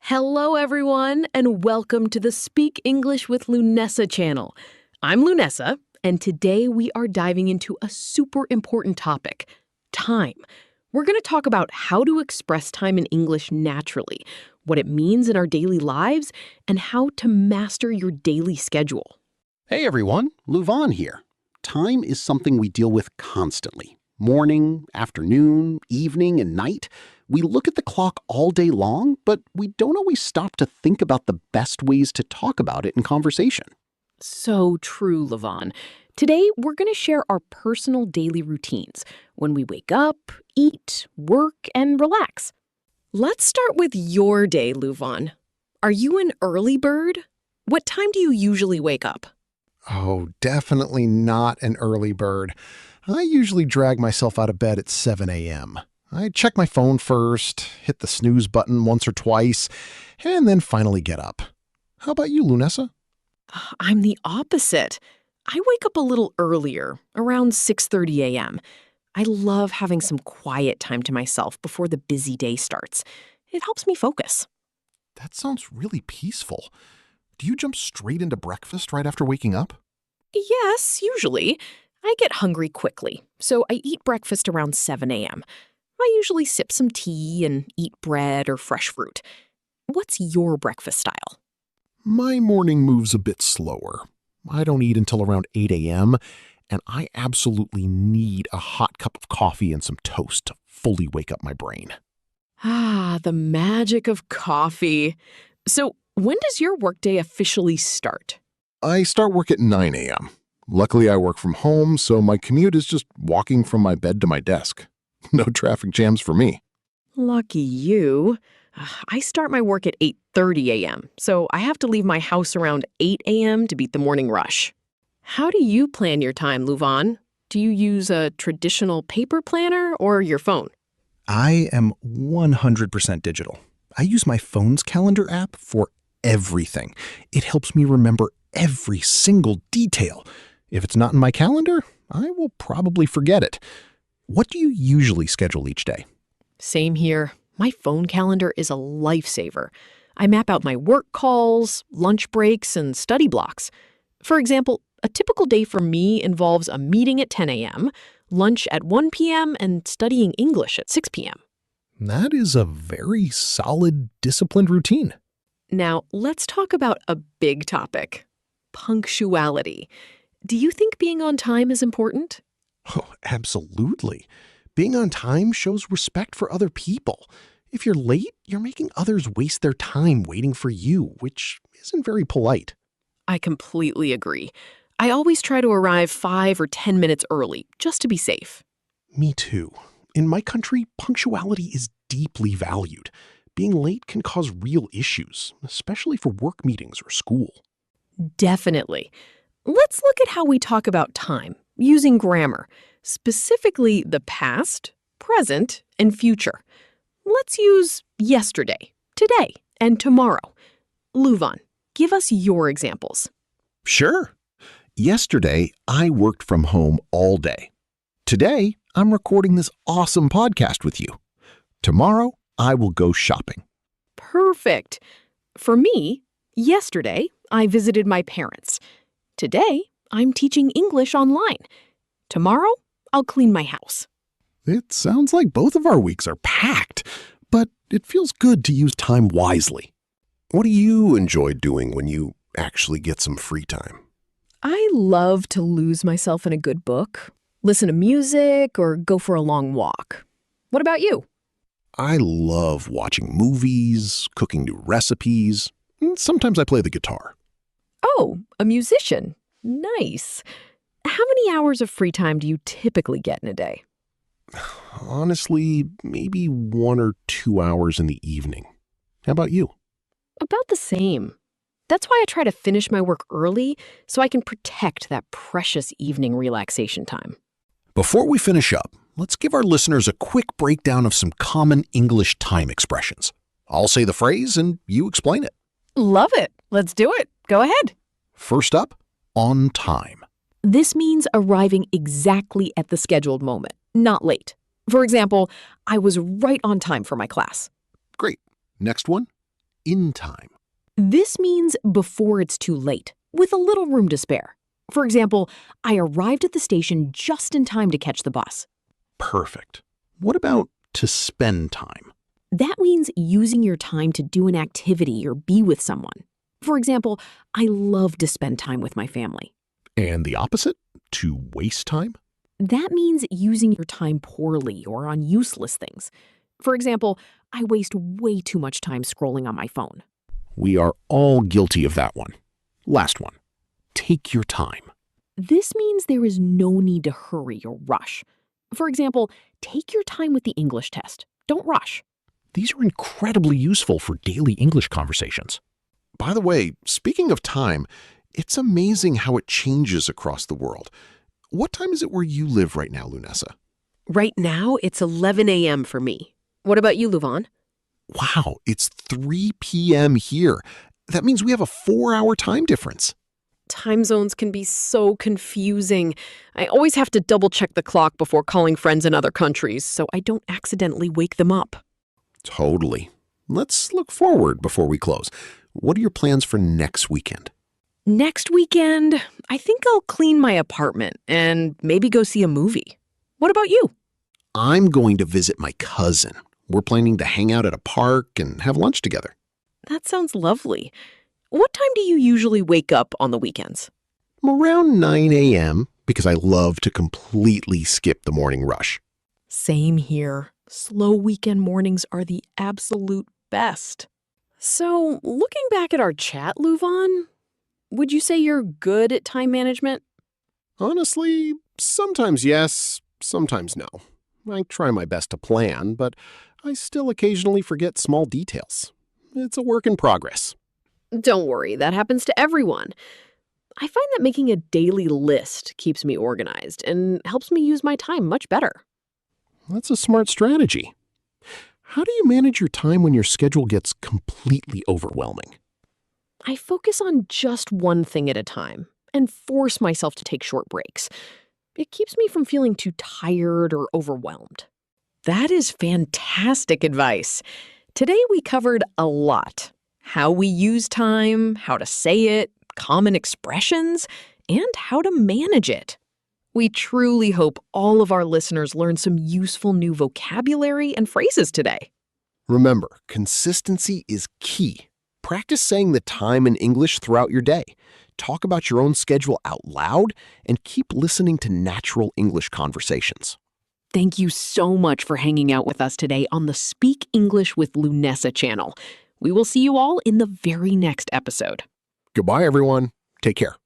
Hello, everyone, and welcome to the Speak English with Lunessa channel. I'm Lunessa, and today we are diving into a super important topic, time. We're going to talk about how to express time in English naturally, what it means in our daily lives, and how to master your daily schedule. Hey everyone, Louvain here. Time is something we deal with constantly. Morning, afternoon, evening, and night. We look at the clock all day long, but we don't always stop to think about the best ways to talk about it in conversation. So true, Louvain. Today, we're going to share our personal daily routines when we wake up, eat, work, and relax. Let's start with your day, Louvain. Are you an early bird? What time do you usually wake up? Oh, definitely not an early bird. I usually drag myself out of bed at 7 a.m. I check my phone first, hit the snooze button once or twice, and then finally get up. How about you, Lunessa? I'm the opposite. I wake up a little earlier, around 6:30 a.m. I love having some quiet time to myself before the busy day starts. It helps me focus. That sounds really peaceful. Do you jump straight into breakfast right after waking up? Yes, usually. I get hungry quickly, so I eat breakfast around 7 a.m. I usually sip some tea and eat bread or fresh fruit. What's your breakfast style? My morning moves a bit slower. I don't eat until around 8 a.m., and I absolutely need a hot cup of coffee and some toast to fully wake up my brain. Ah, the magic of coffee. So, when does your workday officially start? I start work at 9 a.m. Luckily, I work from home, so my commute is just walking from my bed to my desk. No traffic jams for me. Lucky you. I start my work at 8:30 a.m., so I have to leave my house around 8 a.m. to beat the morning rush. How do you plan your time, Louvain? Do you use a traditional paper planner or your phone? I am 100% digital. I use my phone's calendar app for everything. It helps me remember every single detail. If it's not in my calendar, I will probably forget it. What do you usually schedule each day? Same here. My phone calendar is a lifesaver. I map out my work calls, lunch breaks, and study blocks. For example, a typical day for me involves a meeting at 10 a.m., lunch at 1 p.m., and studying English at 6 p.m. That is a very solid, disciplined routine. Now, let's talk about a big topic: punctuality. Do you think being on time is important? Oh, absolutely. Being on time shows respect for other people. If you're late, you're making others waste their time waiting for you, which isn't very polite. I completely agree. I always try to arrive 5 or 10 minutes early, just to be safe. Me too. In my country, punctuality is deeply valued. Being late can cause real issues, especially for work meetings or school. Definitely. Let's look at how we talk about time, using grammar, specifically the past, present, and future. Let's use yesterday, today, and tomorrow. Louvain, give us your examples. Sure. Yesterday, I worked from home all day. Today, I'm recording this awesome podcast with you. Tomorrow, I will go shopping. Perfect. For me, yesterday, I visited my parents. Today, I'm teaching English online. Tomorrow, I'll clean my house. It sounds like both of our weeks are packed, but it feels good to use time wisely. What do you enjoy doing when you actually get some free time? I love to lose myself in a good book, listen to music, or go for a long walk. What about you? I love watching movies, cooking new recipes, and sometimes I play the guitar. Oh, a musician. Nice. How many hours of free time do you typically get in a day? Honestly, maybe 1 or 2 hours in the evening. How about you? About the same. That's why I try to finish my work early so I can protect that precious evening relaxation time. Before we finish up, let's give our listeners a quick breakdown of some common English time expressions. I'll say the phrase and you explain it. Love it. Let's do it. Go ahead. First up, on time. This means arriving exactly at the scheduled moment, not late. For example, I was right on time for my class. Great. Next one, in time? This means before it's too late, with a little room to spare. For example, I arrived at the station just in time to catch the bus. Perfect. What about to spend time? That means using your time to do an activity or be with someone. For example, I love to spend time with my family. And the opposite? To waste time? That means using your time poorly or on useless things. For example, I waste way too much time scrolling on my phone. We are all guilty of that one. Last one. Take your time. This means there is no need to hurry or rush. For example, take your time with the English test. Don't rush. These are incredibly useful for daily English conversations. By the way, speaking of time, it's amazing how it changes across the world. What time is it where you live right now, Lunessa? Right now, it's 11 a.m. for me. What about you, Luvan? Wow, it's 3 p.m. here. That means we have a 4-hour time difference. Time zones can be so confusing. I always have to double-check the clock before calling friends in other countries so I don't accidentally wake them up. Totally. Let's look forward before we close. What are your plans for next weekend? Next weekend, I think I'll clean my apartment and maybe go see a movie. What about you? I'm going to visit my cousin. We're planning to hang out at a park and have lunch together. That sounds lovely. What time do you usually wake up on the weekends? Around 9 a.m. because I love to completely skip the morning rush. Same here. Slow weekend mornings are the absolute best. So, looking back at our chat, Luvan, would you say you're good at time management? Honestly, sometimes yes, sometimes no. I try my best to plan, but I still occasionally forget small details. It's a work in progress. Don't worry, that happens to everyone. I find that making a daily list keeps me organized and helps me use my time much better. That's a smart strategy. How do you manage your time when your schedule gets completely overwhelming? I focus on just one thing at a time and force myself to take short breaks. It keeps me from feeling too tired or overwhelmed. That is fantastic advice. Today we covered a lot. How we use time, how to say it, common expressions, and how to manage it. We truly hope all of our listeners learn some useful new vocabulary and phrases today. Remember, consistency is key. Practice saying the time in English throughout your day. Talk about your own schedule out loud and keep listening to natural English conversations. Thank you so much for hanging out with us today on the Speak English with Lunessa channel. We will see you all in the very next episode. Goodbye, everyone. Take care.